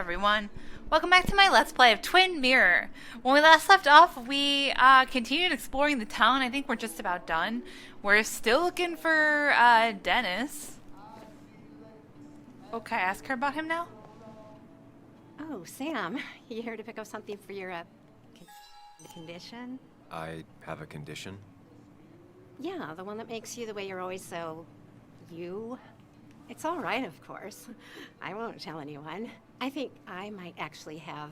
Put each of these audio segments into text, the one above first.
everyone, welcome back to my Let's Play of Twin Mirror. When we last left off, we continued exploring the town. I think we're just about done. We're still looking for Dennis. Okay, ask her about him now? Oh, Sam, you here to pick up something for your condition? I have a condition? Yeah, the one that makes you the way you're always so... you? It's all right, of course. I won't tell anyone. I think I might actually have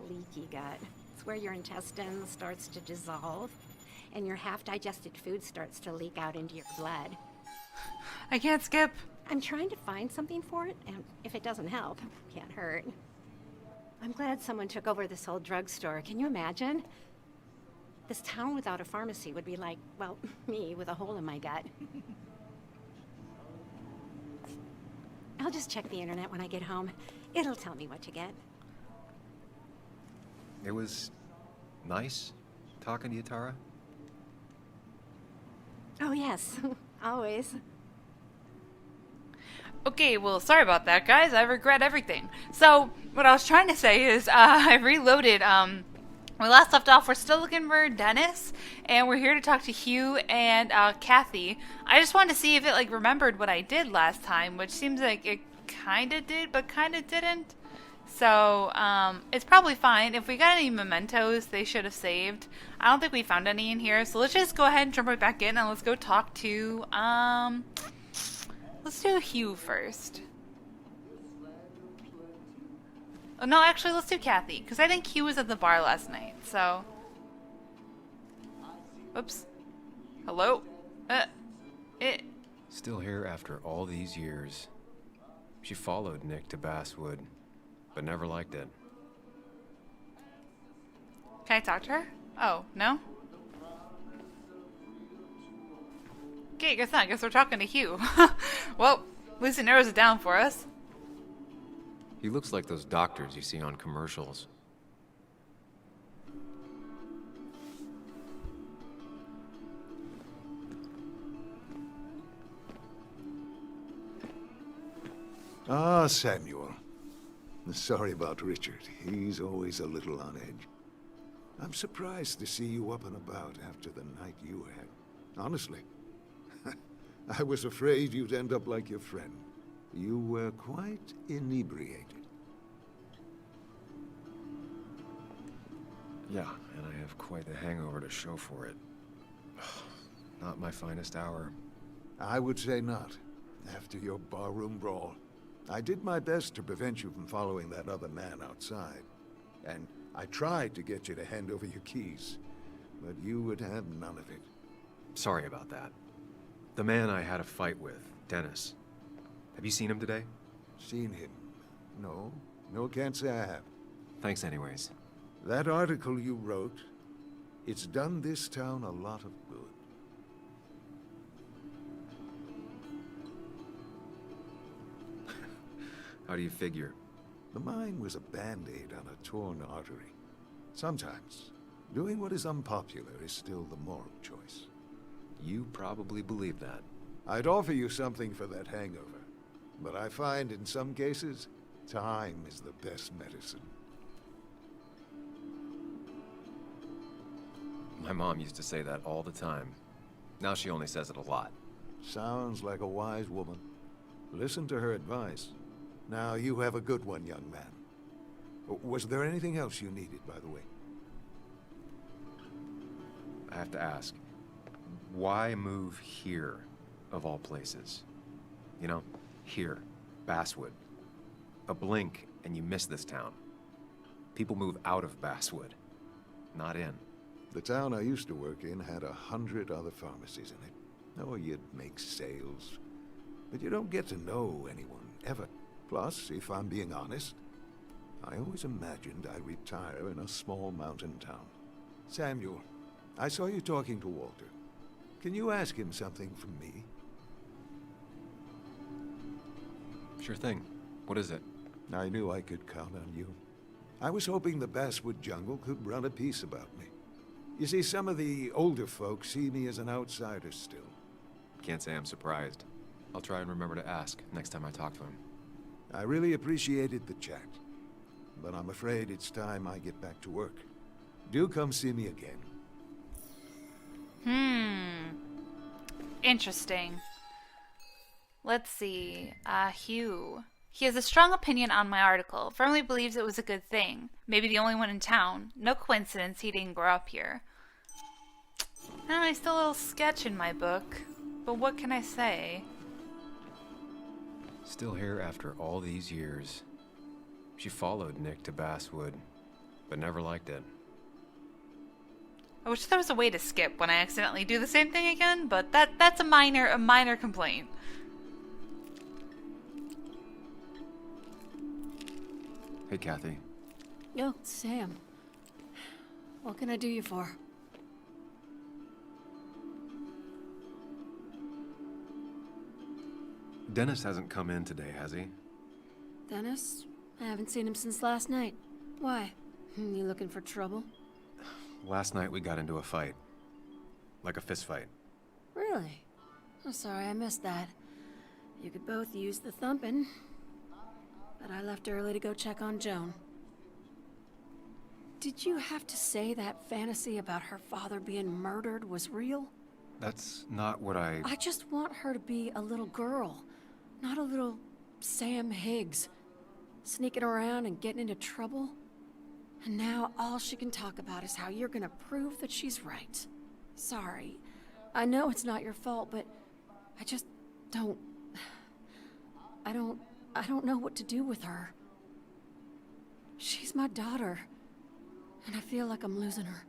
leaky gut. It's where your intestine starts to dissolve, and your half-digested food starts to leak out into your blood. I can't skip. I'm trying to find something for it, and if it doesn't help, it can't hurt. I'm glad someone took over this whole drugstore. Can you imagine? This town without a pharmacy would be like, well, me with a hole in my gut. I'll just check the internet when I get home. It'll tell me what to get. It was nice talking to you, Tara. Oh, yes. Always. Okay, well, sorry about that, guys. I regret everything. So, what I was trying to say is, I reloaded, we last left off, we're still looking for Dennis, and we're here to talk to Hugh and Kathy. I just wanted to see if it remembered what I did last time, which seems like it kind of did, but kind of didn't. So it's probably fine. If we got any mementos, they should have saved. I don't think we found any in here, so let's just go ahead and jump right back in, and let's go talk to let's do Hugh first. Oh, no, actually, let's do Kathy, because I think Hugh was at the bar last night, so... Oops. Hello? Still here after all these years. She followed Nick to Basswood, but never liked it. Can I talk to her? Oh, no? Okay, guess not. Guess we're talking to Hugh. Well, at least it narrows it down for us. He looks like those doctors you see on commercials. Ah, Samuel. Sorry about Richard. He's always a little on edge. I'm surprised to see you up and about after the night you had. Honestly. I was afraid you'd end up like your friend. You were quite inebriated. Yeah, and I have quite the hangover to show for it. Not my finest hour. I would say not, after your barroom brawl. I did my best to prevent you from following that other man outside. And I tried to get you to hand over your keys, but you would have none of it. Sorry about that. The man I had a fight with, Dennis. Have you seen him today? Seen him? No. No, can't say I have. Thanks anyways. That article you wrote, it's done this town a lot of good. How do you figure? The mine was a band-aid on a torn artery. Sometimes, doing what is unpopular is still the moral choice. You probably believe that. I'd offer you something for that hangover, but I find in some cases, time is the best medicine. My mom used to say that all the time. Now she only says it a lot. Sounds like a wise woman. Listen to her advice. Now, you have a good one, young man. Was there anything else you needed, by the way? I have to ask, why move here, of all places? You know, here, Basswood. A blink and you miss this town. People move out of Basswood, not in. The town I used to work in had 100 other pharmacies in it. Oh, you'd make sales. But you don't get to know anyone, ever. Plus, if I'm being honest, I always imagined I'd retire in a small mountain town. Samuel, I saw you talking to Walter. Can you ask him something from me? Sure thing. What is it? I knew I could count on you. I was hoping the Basswood jungle could run a piece about me. You see, some of the older folks see me as an outsider still. Can't say I'm surprised. I'll try and remember to ask next time I talk to him. I really appreciated the chat. but I'm afraid it's time I get back to work. Do come see me again. Interesting. Let's see. Hugh. He has a strong opinion on my article. Firmly believes it was a good thing. Maybe the only one in town. No coincidence he didn't grow up here. He's still a little sketch in my book. But what can I say? Still here after all these years. She followed Nick to Basswood, but never liked it. I wish there was a way to skip when I accidentally do the same thing again, but that's a minor complaint. Hey, Kathy. Oh, Sam. What can I do you for? Dennis hasn't come in today, has he? Dennis? I haven't seen him since last night. Why? You looking for trouble? Last night we got into a fight. Like a fist fight. Really? I'm sorry I missed that. You could both use the thumping. But I left early to go check on Joan. Did you have to say that fantasy about her father being murdered was real? That's not what I just want her to be a little girl, not a little Sam Higgs, sneaking around and getting into trouble. And now all she can talk about is how you're gonna prove that she's right. Sorry. I know it's not your fault, but I just don't... I don't know what to do with her. She's my daughter, and I feel like I'm losing her.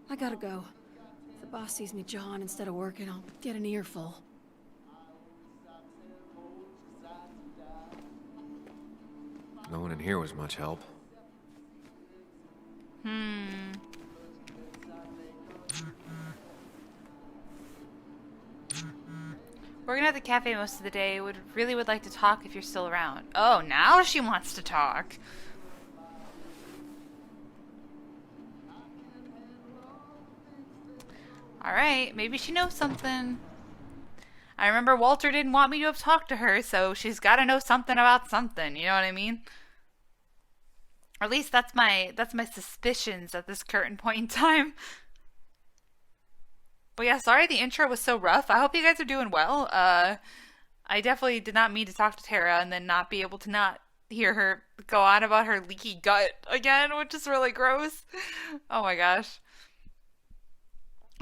I gotta go. If the boss sees me jawing instead of working, I'll get an earful. No one in here was much help. Working at the cafe most of the day. Would like to talk if you're still around. Oh, now she wants to talk. Alright, maybe she knows something. I remember Walter didn't want me to have talked to her, so she's gotta know something about something, you know what I mean? Or at least that's my suspicions at this current point in time. But yeah, sorry the intro was so rough. I hope you guys are doing well. I definitely did not mean to talk to Tara and then not be able to not hear her go on about her leaky gut again, which is really gross. Oh my gosh.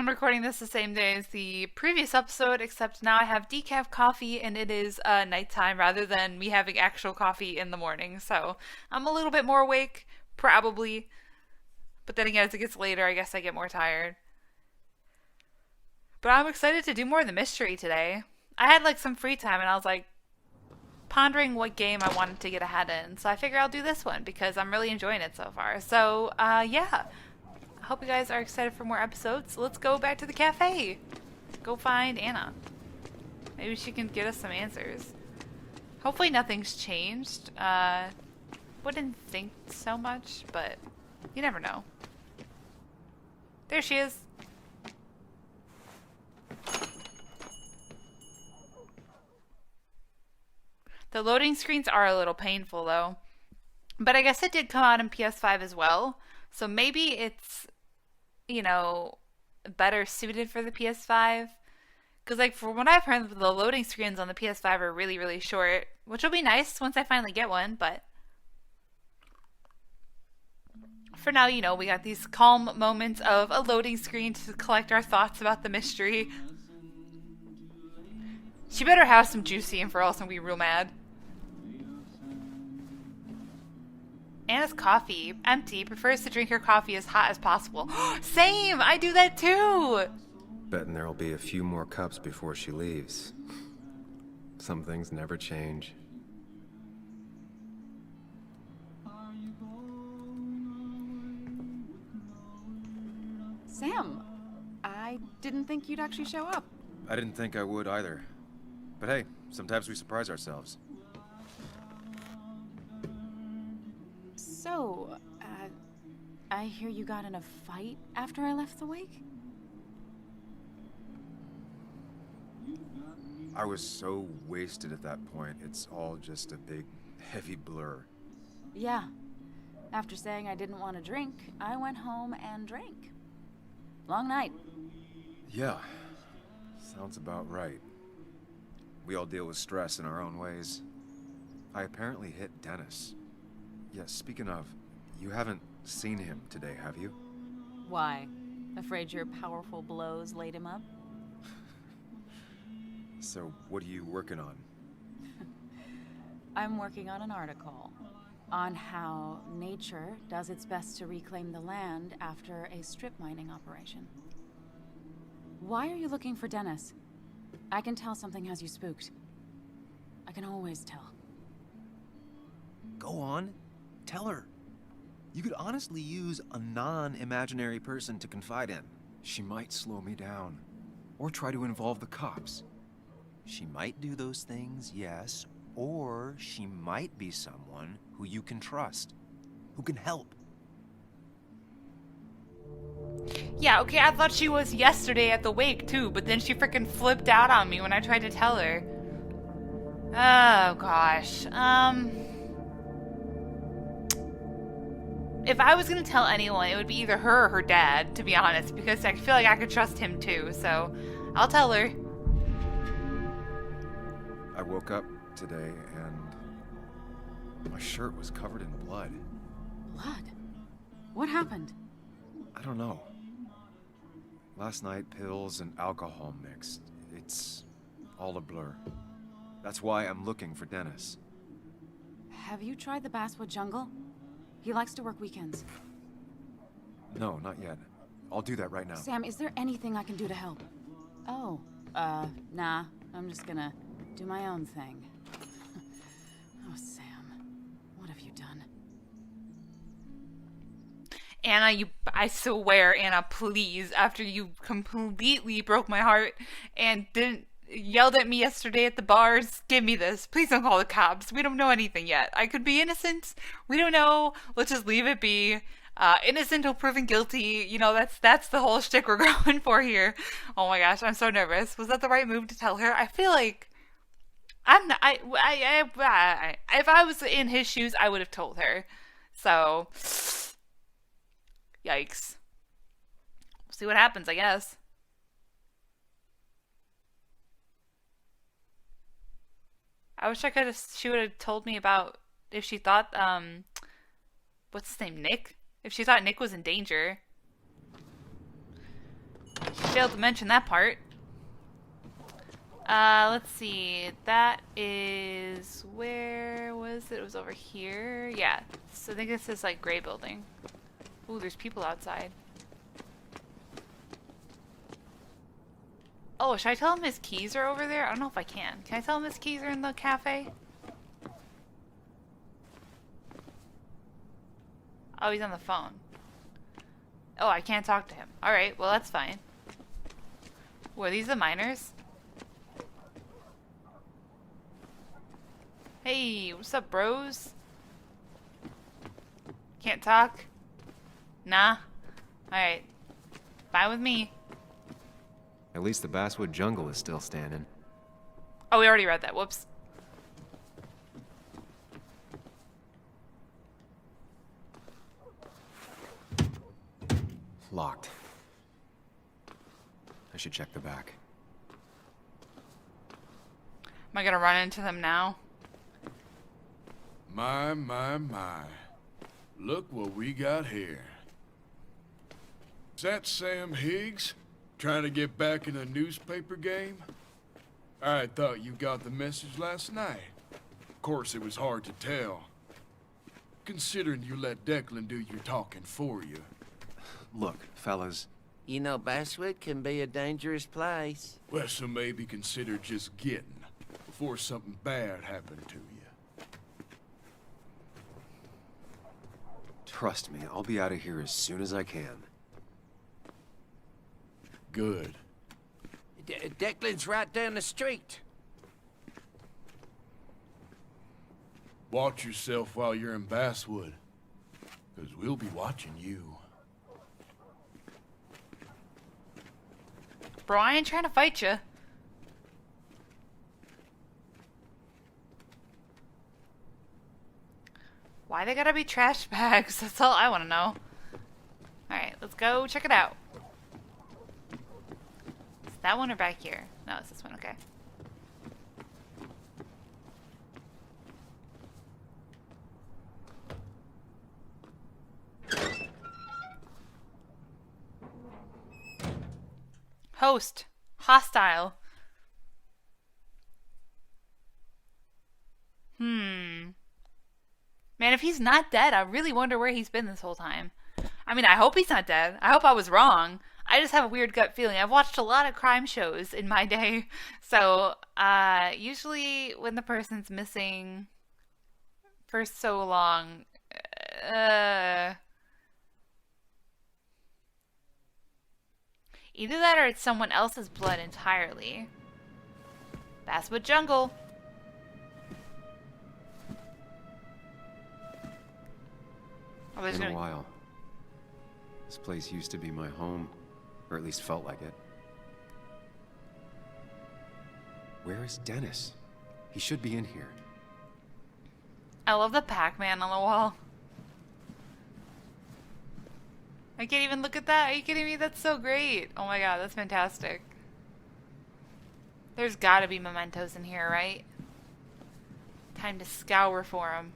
I'm recording this the same day as the previous episode, except now I have decaf coffee and it is nighttime rather than me having actual coffee in the morning. So I'm a little bit more awake, probably. But then again, as it gets later, I guess I get more tired. But I'm excited to do more of the mystery today. I had like some free time and I was like pondering what game I wanted to get ahead in. So I figure I'll do this one because I'm really enjoying it so far. So yeah. I hope you guys are excited for more episodes. Let's go back to the cafe. Go find Anna. Maybe she can get us some answers. Hopefully nothing's changed. Wouldn't think so much, but you never know. There she is. The loading screens are a little painful though. But I guess it did come out in PS5 as well. So maybe it's, you know, better suited for the PS5. Because, like, from what I've heard, the loading screens on the PS5 are really, really short. Which will be nice once I finally get one, but... for now, you know, we got these calm moments of a loading screen to collect our thoughts about the mystery. She better have some juicy info or else I'm gonna be real mad. Anna's coffee, empty, prefers to drink her coffee as hot as possible. Same! I do that too! Betting there'll be a few more cups before she leaves. Some things never change. Sam, I didn't think you'd actually show up. I didn't think I would either. But hey, sometimes we surprise ourselves. So, I hear you got in a fight after I left the wake? I was so wasted at that point, it's all just a big, heavy blur. Yeah. After saying I didn't want to drink, I went home and drank. Long night. Yeah, sounds about right. We all deal with stress in our own ways. I apparently hit Dennis. Yes, speaking of, you haven't seen him today, have you? Why? Afraid your powerful blows laid him up? So, what are you working on? I'm working on an article on how nature does its best to reclaim the land after a strip mining operation. Why are you looking for Dennis? I can tell something has you spooked. I can always tell. Go on, tell her. You could honestly use a non-imaginary person to confide in. She might slow me down, or try to involve the cops. She might do those things, yes, or she might be someone who you can trust, who can help. Yeah, okay, I thought she was yesterday at the wake too, but then she freaking flipped out on me when I tried to tell her. Oh gosh. If I was gonna tell anyone, it would be either her or her dad, to be honest, because I feel like I could trust him too, so I'll tell her. I woke up today and my shirt was covered in blood. Blood? What happened? I don't know. Last night, pills and alcohol mixed. It's all a blur. That's why I'm looking for Dennis. Have you tried the Basswood Jungle? He likes to work weekends. No, not yet. I'll do that right now. Sam, is there anything I can do to help? Oh, nah. I'm just gonna do my own thing. Oh, Sam. What have you done? Anna, I swear, Anna, please, after you completely broke my heart and yelled at me yesterday at the bars, give me this. Please don't call the cops. We don't know anything yet. I could be innocent. We don't know. Let's just leave it be. Innocent till proven guilty. You know, that's the whole shtick we're going for here. Oh my gosh, I'm so nervous. Was that the right move to tell her? I feel like I'm not, if I was in his shoes, I would have told her. So, yikes. We'll see what happens, I guess. I wish she would have told me about if she thought, what's his name, Nick? If she thought Nick was in danger. She failed to mention that part. Let's see. That is, where was it? It was over here. Yeah. So I think this is like gray building. Ooh, there's people outside. Oh, should I tell him his keys are over there? I don't know if I can. Can I tell him his keys are in the cafe? Oh, he's on the phone. Oh, I can't talk to him. Alright, well that's fine. Were these the miners? Hey, what's up, bros? Can't talk? Nah? Alright. Fine with me. At least the Basswood Jungle is still standing. Oh, we already read that. Whoops. Locked. I should check the back. Am I gonna run into them now? My. Look what we got here. Is that Sam Higgs? Trying to get back in a newspaper game? I thought you got the message last night. Of course, it was hard to tell. Considering you let Declan do your talking for you. Look, fellas. You know, Basswood can be a dangerous place. Well, so maybe consider just getting before something bad happened to you. Trust me, I'll be out of here as soon as I can. Good. Declan's right down the street. Watch yourself while you're in Basswood, because we'll be watching you. Bro, I ain't trying to fight you. Why they gotta be trash bags? That's all I want to know. Alright, let's go check it out. Is that one or back here? No, it's this one, okay. Host. Hostile. Man, if he's not dead, I really wonder where he's been this whole time. I mean, I hope he's not dead. I hope I was wrong. I just have a weird gut feeling. I've watched a lot of crime shows in my day. So, usually when the person's missing for so long, either that or it's someone else's blood entirely. Basswood Jungle. Oh, It's been a while. This place used to be my home, or at least felt like it. Where is Dennis? He should be in here. I love the Pac-Man on the wall. I can't even look at that. Are you kidding me? That's so great. Oh my god, that's fantastic. There's gotta be mementos in here, right? Time to scour for them.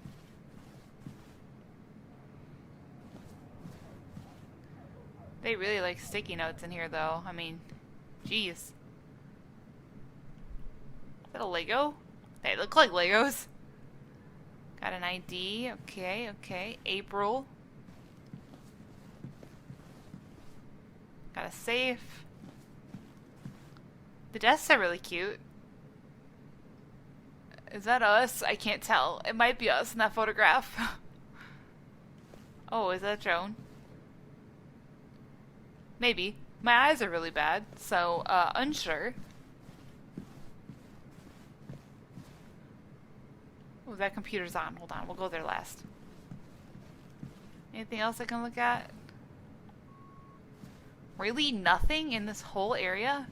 They really like sticky notes in here, though. I mean, jeez. Is that a Lego? They look like Legos. Got an ID. Okay, okay. April. Got a safe. The desks are really cute. Is that us? I can't tell. It might be us in that photograph. Oh, is that Joan? Maybe. My eyes are really bad, so, unsure. Oh, that computer's on. Hold on, we'll go there last. Anything else I can look at? Really? Nothing in this whole area?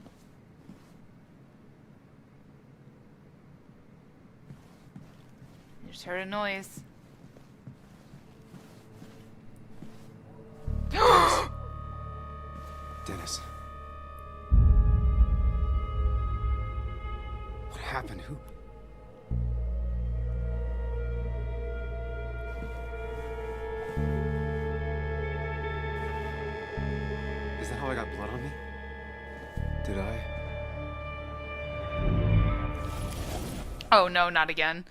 I just heard a noise. Dennis. What happened? Who? Is that how I got blood on me? Did I? Oh no, not again.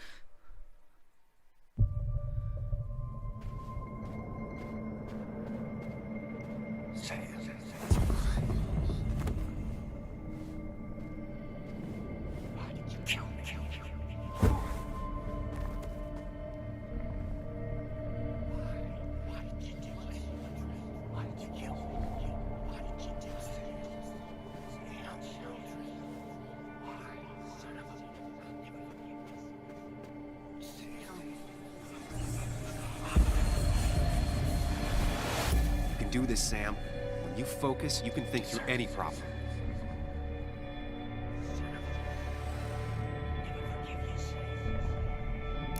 Do this, Sam. When you focus, you can think through any problem.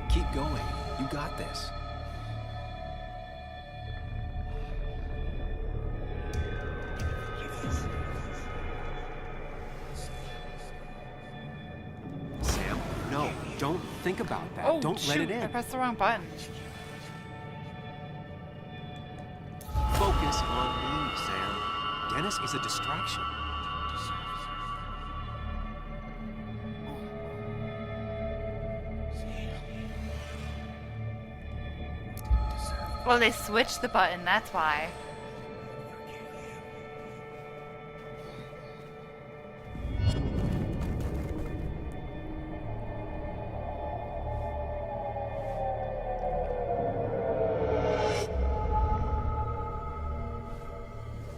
Keep going. You got this. Sam, no. Don't think about that. Oh, Don't let it in. I pressed the wrong button. Focus on me, Sam. Dennis is a distraction. Well, they switched the button, that's why.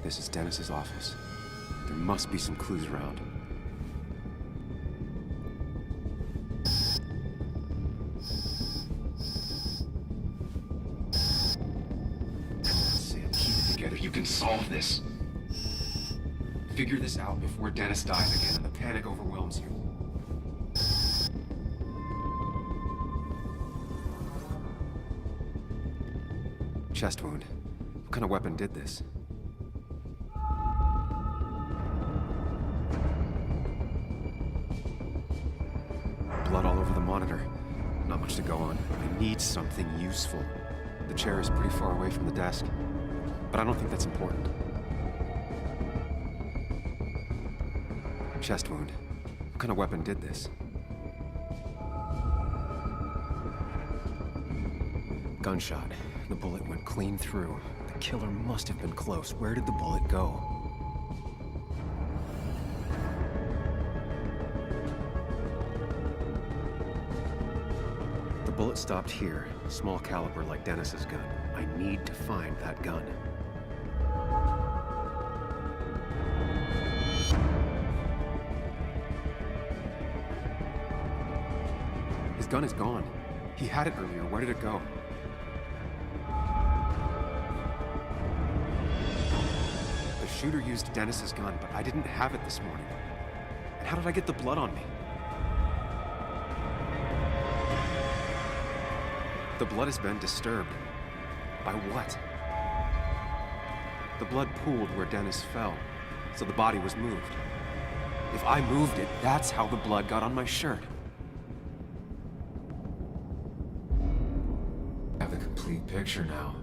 This is Dennis's office. There must be some clues around. Sam, keep it together. You can solve this. Figure this out before Dennis dies again and the panic overwhelms you. Chest wound. What kind of weapon did this? Blood all over the monitor. Not much to go on. I need something useful. The chair is pretty far away from the desk, but I don't think that's important. Chest wound. What kind of weapon did this? Gunshot. The bullet went clean through. The killer must have been close. Where did the bullet go? The bullet stopped here. Small caliber like Dennis's gun. I need to find that gun. His gun is gone. He had it earlier. Where did it go? The shooter used Dennis's gun, but I didn't have it this morning. And how did I get the blood on me? The blood has been disturbed. By what? The blood pooled where Dennis fell, so the body was moved. If I moved it, that's how the blood got on my shirt. I have the complete picture now.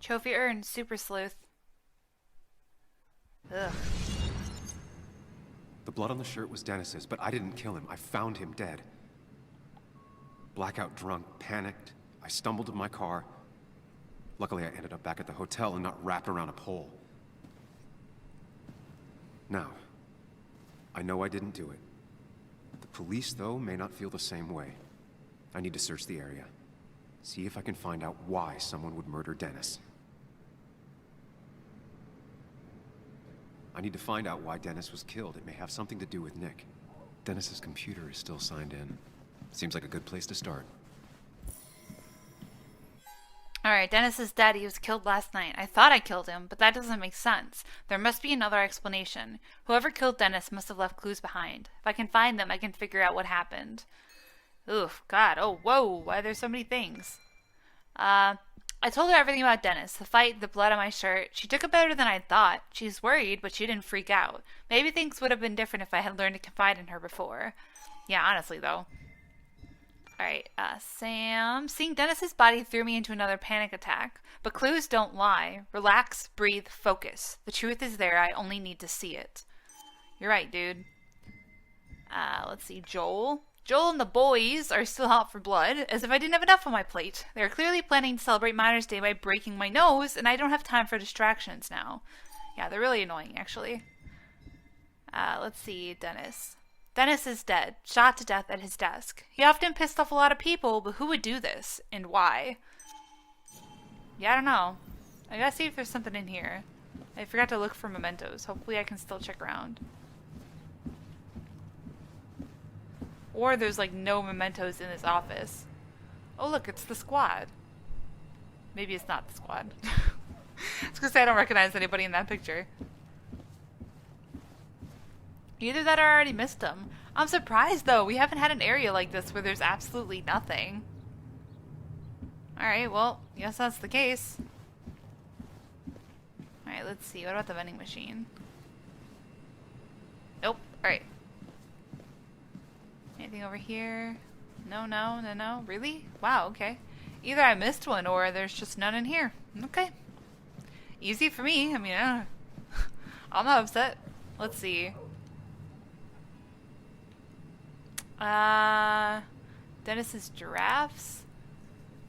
Trophy earned, Super Sleuth. Ugh. The blood on the shirt was Dennis's, but I didn't kill him. I found him dead. Blackout drunk, panicked. I stumbled to my car. Luckily, I ended up back at the hotel and not wrapped around a pole. Now, I know I didn't do it. The police, though, may not feel the same way. I need to search the area. See if I can find out why someone would murder Dennis. I need to find out why Dennis was killed. It may have something to do with Nick. Dennis's computer is still signed in. Seems like a good place to start. Alright, Dennis is dead. He was killed last night. I thought I killed him, but that doesn't make sense. There must be another explanation. Whoever killed Dennis must have left clues behind. If I can find them, I can figure out what happened. Oof, God, oh, whoa, why are there so many things? I told her everything about Dennis, the fight, the blood on my shirt. She took it better than I thought. She's worried, but she didn't freak out. Maybe things would have been different if I had learned to confide in her before. Yeah, honestly, though. Alright, Sam. Seeing Dennis's body threw me into another panic attack. But clues don't lie. Relax, breathe, focus. The truth is there, I only need to see it. You're right, dude. Let's see, Joel. Joel and the boys are still out for blood, as if I didn't have enough on my plate. They're clearly planning to celebrate Mother's Day by breaking my nose, and I don't have time for distractions now. Yeah, they're really annoying, actually. Let's see, Dennis. Dennis is dead, shot to death at his desk. He often pissed off a lot of people, but who would do this, and why? Yeah, I don't know. I gotta see if there's something in here. I forgot to look for mementos. Hopefully I can still check around. Or there's like no mementos in this office. Oh look, it's the squad. Maybe it's not the squad. I was gonna say I don't recognize anybody in that picture. Either that or I already missed them. I'm surprised though, we haven't had an area like this where there's absolutely nothing. Alright, well, yes that's the case. Alright, let's see. What about the vending machine? Nope. Alright. Anything over here? No, no, no, no. Really? Wow, okay. Either I missed one or there's just none in here. Okay. Easy for me. I mean, I'm not upset. Let's see. Dennis's giraffes?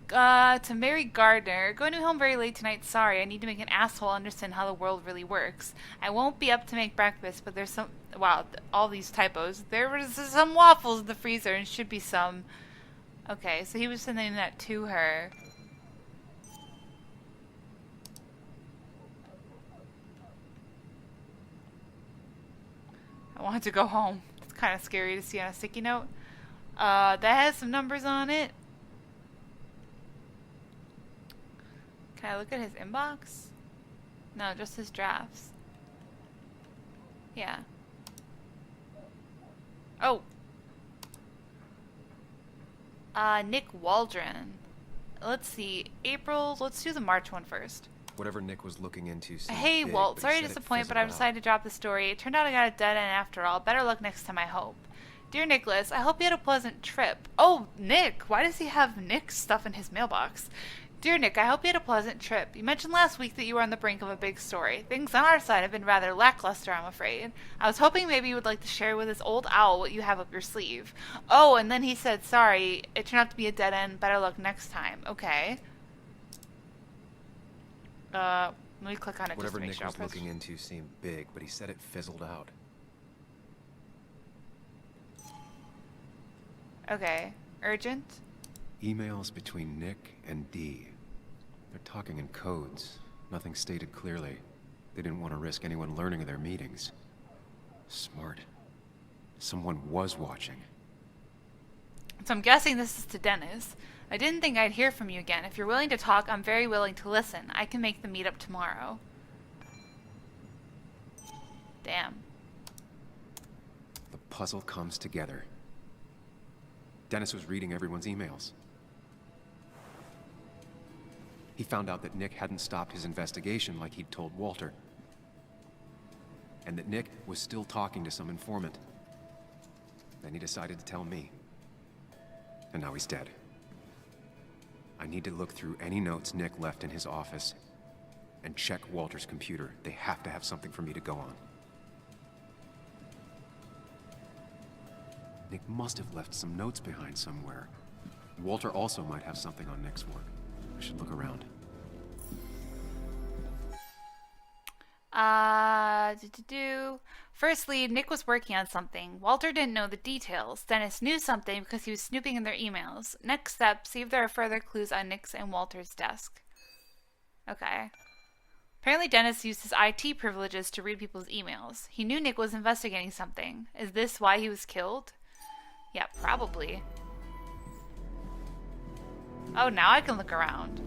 To Mary Gardner. Going home very late tonight. Sorry, I need to make an asshole understand how the world really works. I won't be up to make breakfast, but there's some... Wow, all these typos. There was some waffles in the freezer and should be some... Okay, so he was sending that to her. I wanted to go home. It's kind of scary to see on a sticky note. That has some numbers on it. Can I look at his inbox? No, just his drafts. Yeah. Oh. Nick Waldron. Let's see. April. Let's do the March one first. Whatever Nick was looking into seemed Hey, big, Walt. but he Sorry to said it disappoint, but fizzled I've decided to drop the story. It turned out I got a dead end after all. Better luck next time, I hope. Dear Nicholas, I hope you had a pleasant trip. Oh, Nick. Why does he have Nick's stuff in his mailbox? Dear Nick, I hope you had a pleasant trip. You mentioned last week that you were on the brink of a big story. Things on our side have been rather lackluster, I'm afraid. I was hoping maybe you would like to share with this old owl what you have up your sleeve. Oh, and then he said, sorry, it turned out to be a dead end. Better luck next time. Okay. Let me click on it. Whatever just to make Nick sure. was looking into seemed big, but he said it fizzled out. Okay. Urgent? Emails between Nick and Dee. They're talking in codes. Nothing stated clearly. They didn't want to risk anyone learning of their meetings. Smart. Someone was watching. So I'm guessing this is to Dennis. I didn't think I'd hear from you again. If you're willing to talk, I'm very willing to listen. I can make the meetup tomorrow. Damn. The puzzle comes together. Dennis was reading everyone's emails. He found out that Nick hadn't stopped his investigation like he'd told Walter. And that Nick was still talking to some informant. Then he decided to tell me. And now he's dead. I need to look through any notes Nick left in his office and check Walter's computer. They have to have something for me to go on. Nick must have left some notes behind somewhere. Walter also might have something on Nick's work. I should look around. Firstly, Nick was working on something. Walter didn't know the details. Dennis knew something because he was snooping in their emails. Next step, see if there are further clues on Nick's and Walter's desk. Okay. Apparently Dennis used his IT privileges to read people's emails. He knew Nick was investigating something. Is this why he was killed? Yeah, probably. Oh, now I can look around.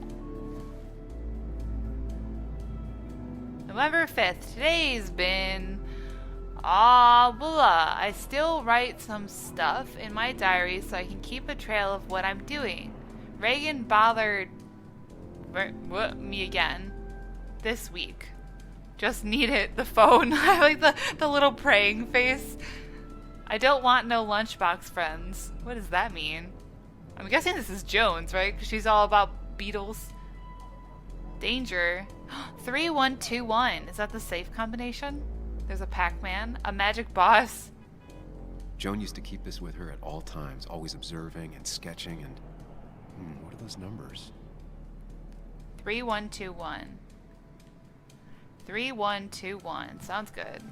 November 5th. Today's been... blah. I still write some stuff in my diary so I can keep a trail of what I'm doing. Reagan bothered... me again. This week. Just need it. The phone. I like the little praying face. I don't want no lunchbox friends. What does that mean? I'm guessing this is Jones, right? Because she's all about Beatles. Danger. 3121. Is that the safe combination? There's a Pac-Man. A magic boss. Joan used to keep this with her at all times, always observing and sketching and... what are those numbers? 3121. 3121. Sounds good.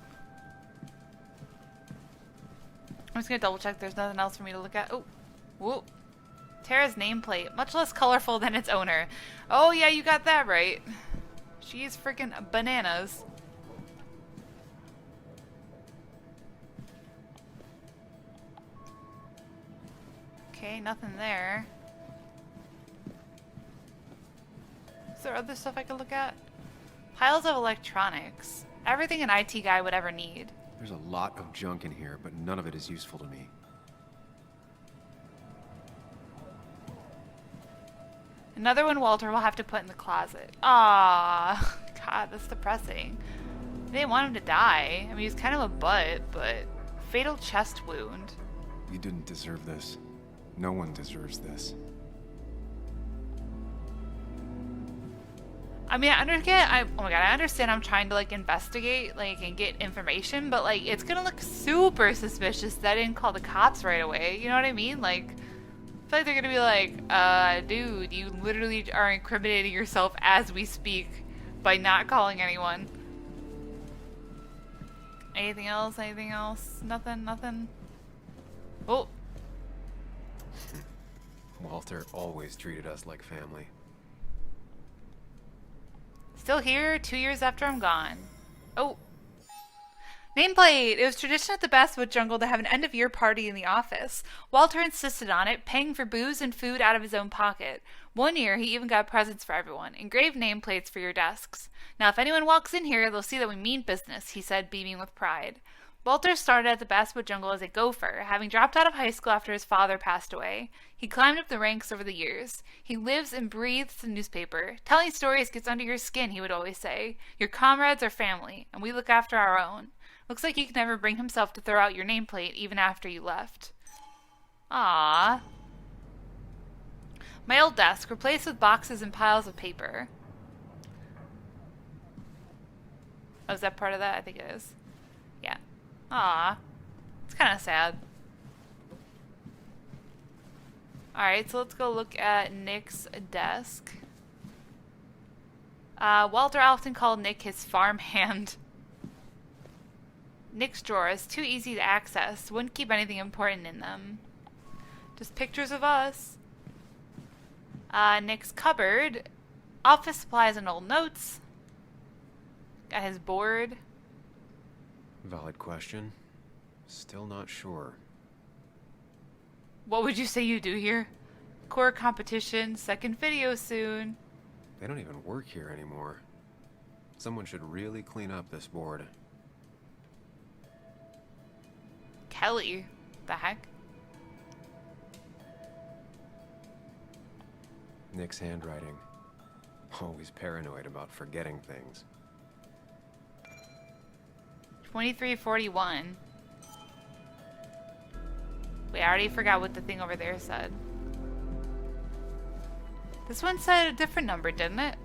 I'm just gonna double check there's nothing else for me to look at. Oh, whoa. Tara's nameplate, much less colorful than its owner. Oh yeah, you got that right. She's freaking bananas. Okay, nothing there. Is there other stuff I could look at? Piles of electronics. Everything an IT guy would ever need. There's a lot of junk in here, but none of it is useful to me. Another one Walter will have to put in the closet. Ah, God, that's depressing. They didn't want him to die. I mean, he's kind of a butt, but fatal chest wound. You didn't deserve this. No one deserves this. I mean, I understand. Oh my God, I understand. I'm trying to like investigate, like, and get information, but like, it's gonna look super suspicious that I didn't call the cops right away. You know what I mean? Like, I feel like they're gonna be like, dude, you literally are incriminating yourself as we speak by not calling anyone. Anything else? Anything else? Nothing? Nothing? Oh. Walter always treated us like family. Still here 2 years after I'm gone. Oh. Nameplate! It was tradition at the Basswood Jungle to have an end-of-year party in the office. Walter insisted on it, paying for booze and food out of his own pocket. One year, he even got presents for everyone, engraved nameplates for your desks. Now, if anyone walks in here, they'll see that we mean business, he said, beaming with pride. Walter started at the Basswood Jungle as a gopher, having dropped out of high school after his father passed away. He climbed up the ranks over the years. He lives and breathes the newspaper. Telling stories gets under your skin, he would always say. Your comrades are family, and we look after our own. Looks like he could never bring himself to throw out your nameplate even after you left. Ah. My old desk, replaced with boxes and piles of paper. Oh, is that part of that? I think it is. Yeah. Ah. It's kind of sad. Alright, so let's go look at Nick's desk. Walter often called Nick his farmhand. Nick's drawer is too easy to access. Wouldn't keep anything important in them. Just pictures of us. Nick's cupboard. Office supplies and old notes. Got his board. Valid question. Still not sure. What would you say you do here? Core competition, second video soon. They don't even work here anymore. Someone should really clean up this board. Kelly. The heck? Nick's handwriting. Always paranoid about forgetting things. 2341. Wait, I already forgot what the thing over there said. This one said a different number, didn't it?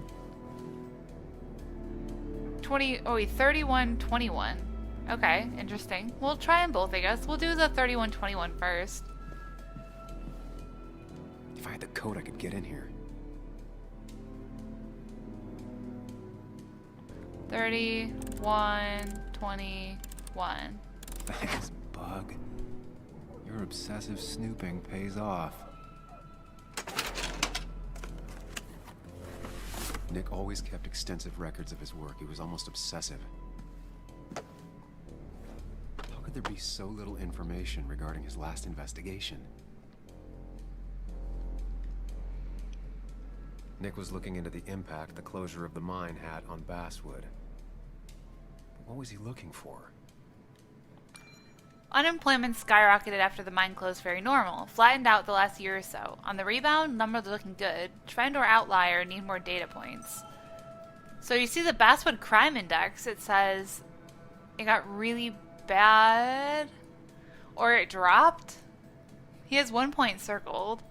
3121. Okay, interesting. We'll try them both, I guess. We'll do the 3121 first. If I had the code, I could get in here. 3121. Thanks, Bug. Your obsessive snooping pays off. Nick always kept extensive records of his work. He was almost obsessive. How could there be so little information regarding his last investigation? Nick was looking into the impact the closure of the mine had on Basswood. But what was he looking for? Unemployment skyrocketed after the mine closed very normal, flattened out the last year or so. On the rebound, numbers are looking good. Trend or outlier need more data points. So you see the Basswood Crime Index, it says it got really bad, or it dropped. He has 1 point circled.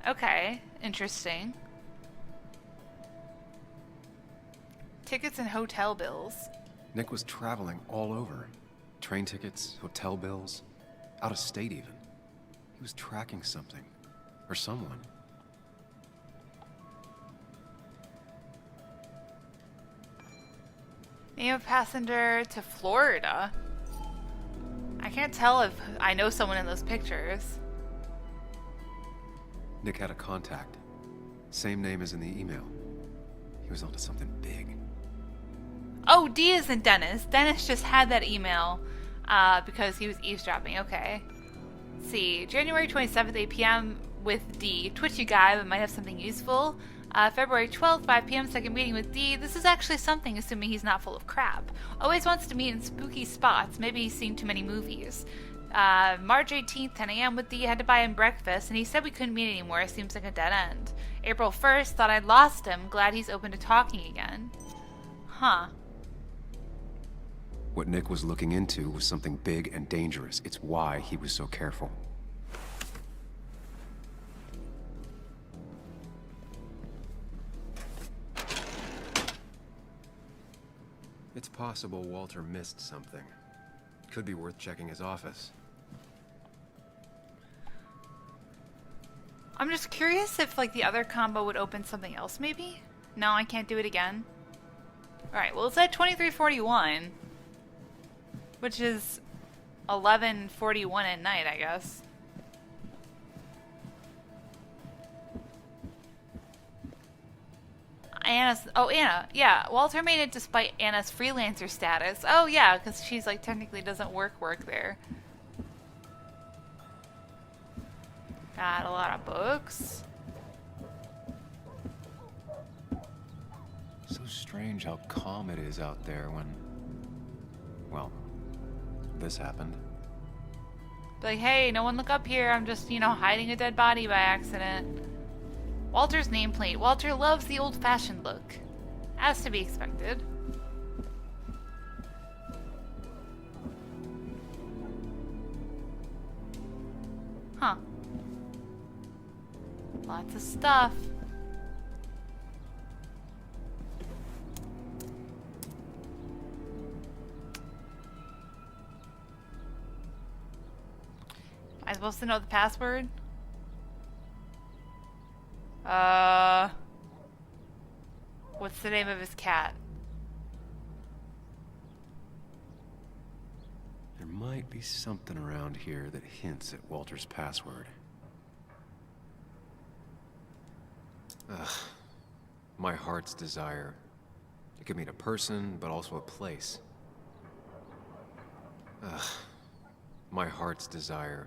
Okay, interesting. Tickets and hotel bills. Nick was traveling all over. Train tickets, hotel bills, out of state even. He was tracking something, or someone. Name of passenger to Florida. I can't tell if I know someone in those pictures. Nick had a contact. Same name as in the email. He was onto something big. Oh, D isn't Dennis. Dennis just had that email because he was eavesdropping. Okay. Let's see. January 27th, 8 p.m. with D. Twitchy guy, but might have something useful. February 12th, 5 p.m. second meeting with D. This is actually something, assuming he's not full of crap. Always wants to meet in spooky spots. Maybe he's seen too many movies. March 18th, 10 a.m. with D. Had to buy him breakfast, and he said we couldn't meet anymore. Seems like a dead end. April 1st, thought I'd lost him. Glad he's open to talking again. Huh. What Nick was looking into was something big and dangerous. It's why he was so careful. It's possible Walter missed something. Could be worth checking his office. I'm just curious if, like, the other combo would open something else, maybe? No, I can't do it again. Alright, well, it's at 23:41. Which is 11:41 at night, I guess. Anna. Yeah, Walter made it despite Anna's freelancer status. Oh, yeah, because she's, like, technically doesn't work there. Got a lot of books. So strange how calm it is out there when, well, this happened. Like, hey, no one look up here. I'm just, hiding a dead body by accident. Walter's nameplate. Walter loves the old-fashioned look. As to be expected. Huh. Lots of stuff. Am I supposed to know the password? What's the name of his cat? There might be something around here that hints at Walter's password. Ugh. My heart's desire. It could mean a person, but also a place. Ugh. My heart's desire.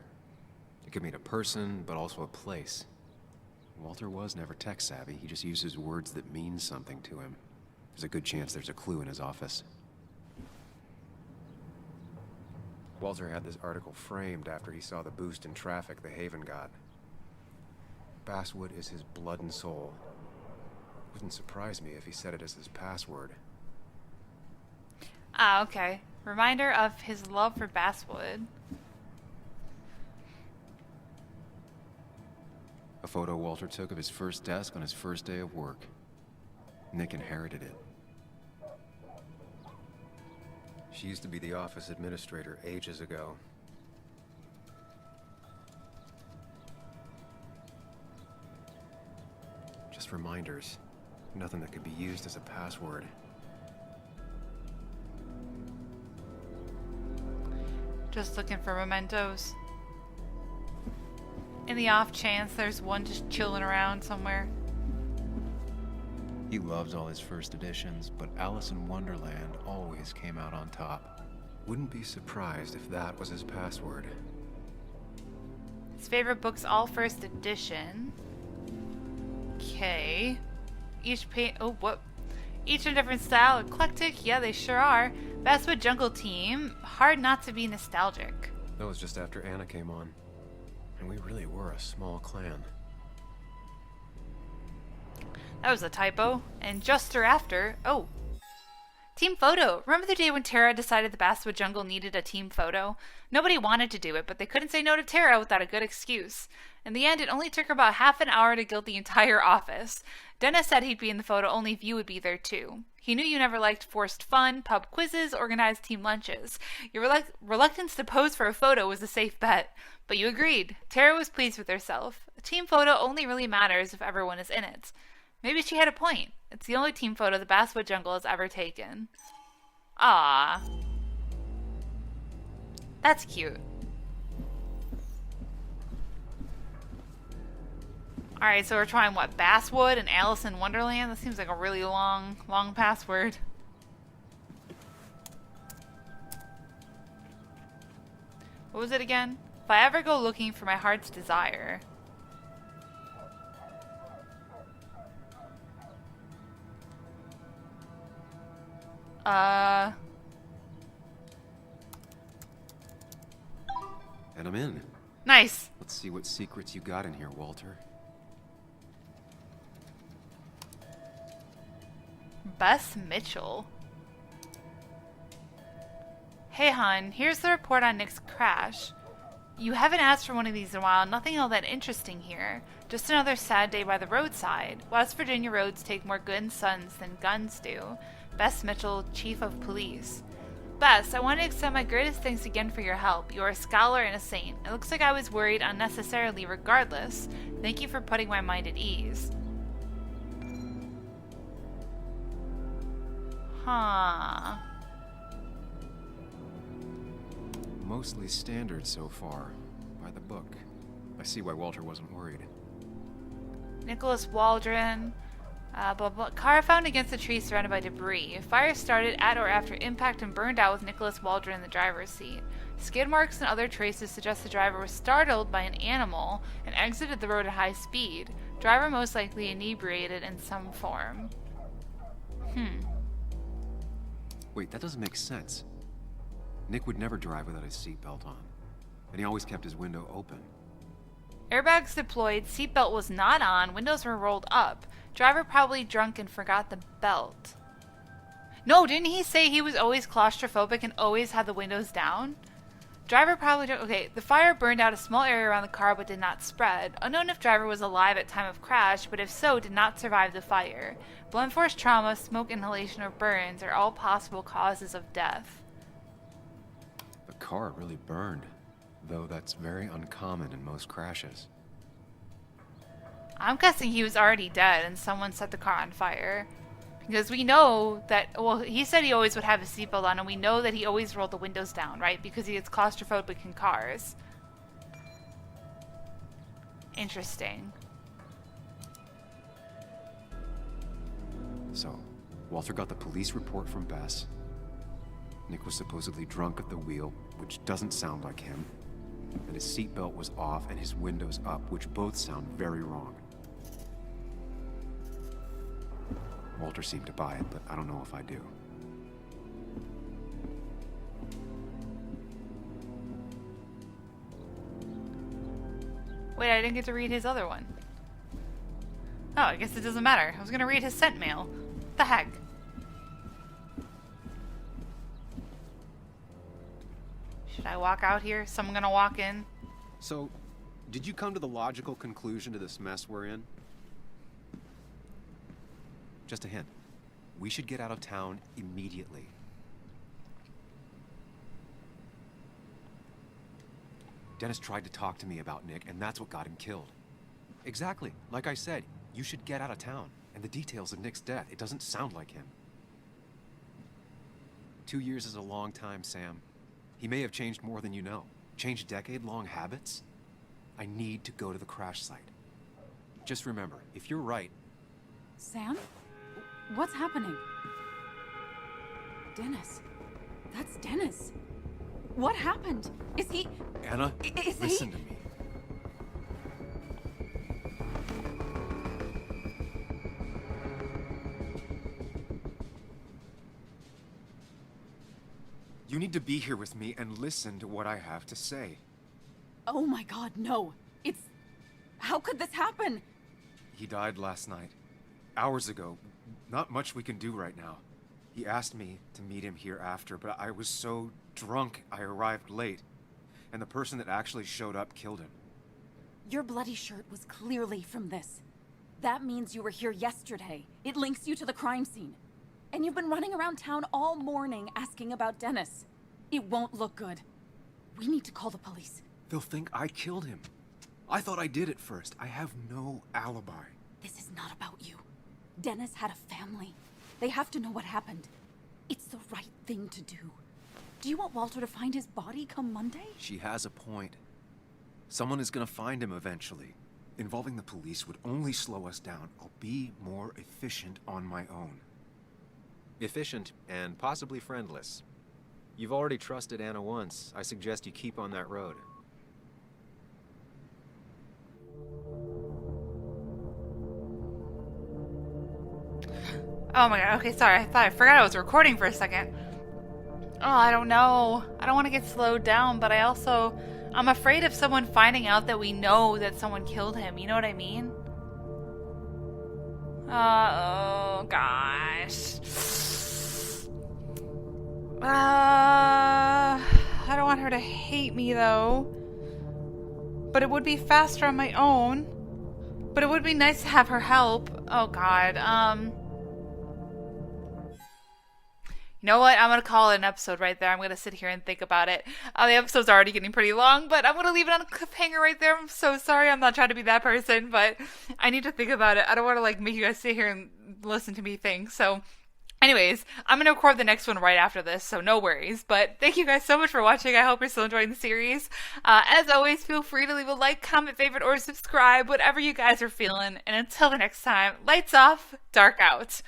It could mean a person, but also a place. Walter was never tech-savvy. He just uses words that mean something to him. There's a good chance there's a clue in his office. Walter had this article framed after he saw the boost in traffic the Haven got. Basswood is his blood and soul. Wouldn't surprise me if he said it as his password. Ah, okay. Reminder of his love for Basswood. A photo Walter took of his first desk on his first day of work. Nick inherited it. She used to be the office administrator ages ago. Just reminders. Nothing that could be used as a password. Just looking for mementos. In the off chance there's one just chilling around somewhere. He loves all his first editions, but Alice in Wonderland always came out on top. Wouldn't be surprised if that was his password. His favorite books, all first edition. Okay. Each in a different style. Eclectic? Yeah, they sure are. Basswood Jungle Team. Hard not to be nostalgic. That was just after Anna came on. And we really were a small clan. That was a typo. And just thereafter... Oh. Team photo. Remember the day when Tara decided the Basswood Jungle needed a team photo? Nobody wanted to do it, but they couldn't say no to Tara without a good excuse. In the end, it only took her about half an hour to gild the entire office. Dennis said he'd be in the photo only if you would be there too. He knew you never liked forced fun, pub quizzes, organized team lunches. Your reluctance to pose for a photo was a safe bet. But you agreed. Tara was pleased with herself. A team photo only really matters if everyone is in it. Maybe she had a point. It's the only team photo the Basswood Jungle has ever taken. Ah, that's cute. Alright, so we're trying what? Basswood and Alice in Wonderland? That seems like a really long password. What was it again? If I ever go looking for my heart's desire. And I'm in. Nice. Let's see what secrets you got in here, Walter. Bess Mitchell. Hey, hon, here's the report on Nick's crash. You haven't asked for one of these in a while. Nothing all that interesting here. Just another sad day by the roadside. West Virginia roads take more good sons than guns do. Bess Mitchell, Chief of Police. Bess, I want to extend my greatest thanks again for your help. You are a scholar and a saint. It looks like I was worried unnecessarily regardless. Thank you for putting my mind at ease. Huh. Mostly standard so far. By the book. I see why Walter wasn't worried. Nicholas Waldron. Car found against a tree surrounded by debris. Fire started at or after impact and burned out with Nicholas Waldron in the driver's seat. Skid marks and other traces suggest the driver was startled by an animal and exited the road at high speed. Driver most likely inebriated in some form. Wait, that doesn't make sense. Nick would never drive without his seatbelt on. And he always kept his window open. Airbags deployed, seatbelt was not on, windows were rolled up. Driver probably drunk and forgot the belt. No, didn't he say he was always claustrophobic and always had the windows down? Driver probably drunk. Okay, the fire burned out a small area around the car but did not spread. Unknown if driver was alive at time of crash, but if so, did not survive the fire. Blunt force trauma, smoke inhalation, or burns are all possible causes of death. The car really burned, though that's very uncommon in most crashes. I'm guessing he was already dead and someone set the car on fire. Because we know that, well, he said he always would have his seatbelt on, and we know that he always rolled the windows down, right? Because he gets claustrophobic in cars. Interesting. So, Walter got the police report from Bess. Nick was supposedly drunk at the wheel, which doesn't sound like him. And his seatbelt was off and his windows up, which both sound very wrong. Walter seemed to buy it, but I don't know if I do. Wait, I didn't get to read his other one. Oh, I guess it doesn't matter. I was gonna read his sent mail. What the heck? Should I walk out here? Someone gonna walk in? So, did you come to the logical conclusion to this mess we're in? Just a hint. We should get out of town immediately. Dennis tried to talk to me about Nick, and that's what got him killed. Exactly. Like I said, you should get out of town. And the details of Nick's death, it doesn't sound like him. 2 years is a long time, Sam. He may have changed more than you know. Changed decade-long habits? I need to go to the crash site. Just remember, if you're right... Sam? What's happening? Dennis. That's Dennis. What happened? Is he... Anna, listen to me. You need to be here with me and listen to what I have to say. Oh my God, no. It's... How could this happen? He died last night. Hours ago. Not much we can do right now. He asked me to meet him here after, but I was so drunk I arrived late. And the person that actually showed up killed him. Your bloody shirt was clearly from this. That means you were here yesterday. It links you to the crime scene. And you've been running around town all morning asking about Dennis. It won't look good. We need to call the police. They'll think I killed him. I thought I did at first. I have no alibi. This is not about you. Dennis had a family. They have to know what happened. It's the right thing to do. Do you want Walter to find his body come Monday? She has a point. Someone is gonna find him eventually. Involving the police would only slow us down. I'll be more efficient on my own. Efficient and possibly friendless. You've already trusted Anna once. I suggest you keep on that road. Oh my god, okay, sorry. I forgot I was recording for a second. Oh, I don't know. I don't want to get slowed down, but I'm afraid of someone finding out that we know that someone killed him. You know what I mean? Oh, gosh. I don't want her to hate me, though. But it would be faster on my own. But it would be nice to have her help. Oh, God. You know what? I'm going to call it an episode right there. I'm going to sit here and think about it. The episode's already getting pretty long, but I'm going to leave it on a cliffhanger right there. I'm so sorry. I'm not trying to be that person, but I need to think about it. I don't want to, like, make you guys sit here and listen to me think. So, anyways, I'm going to record the next one right after this, so no worries. But thank you guys so much for watching. I hope you're still enjoying the series. As always, feel free to leave a like, comment, favorite, or subscribe, whatever you guys are feeling. And until the next time, lights off, dark out.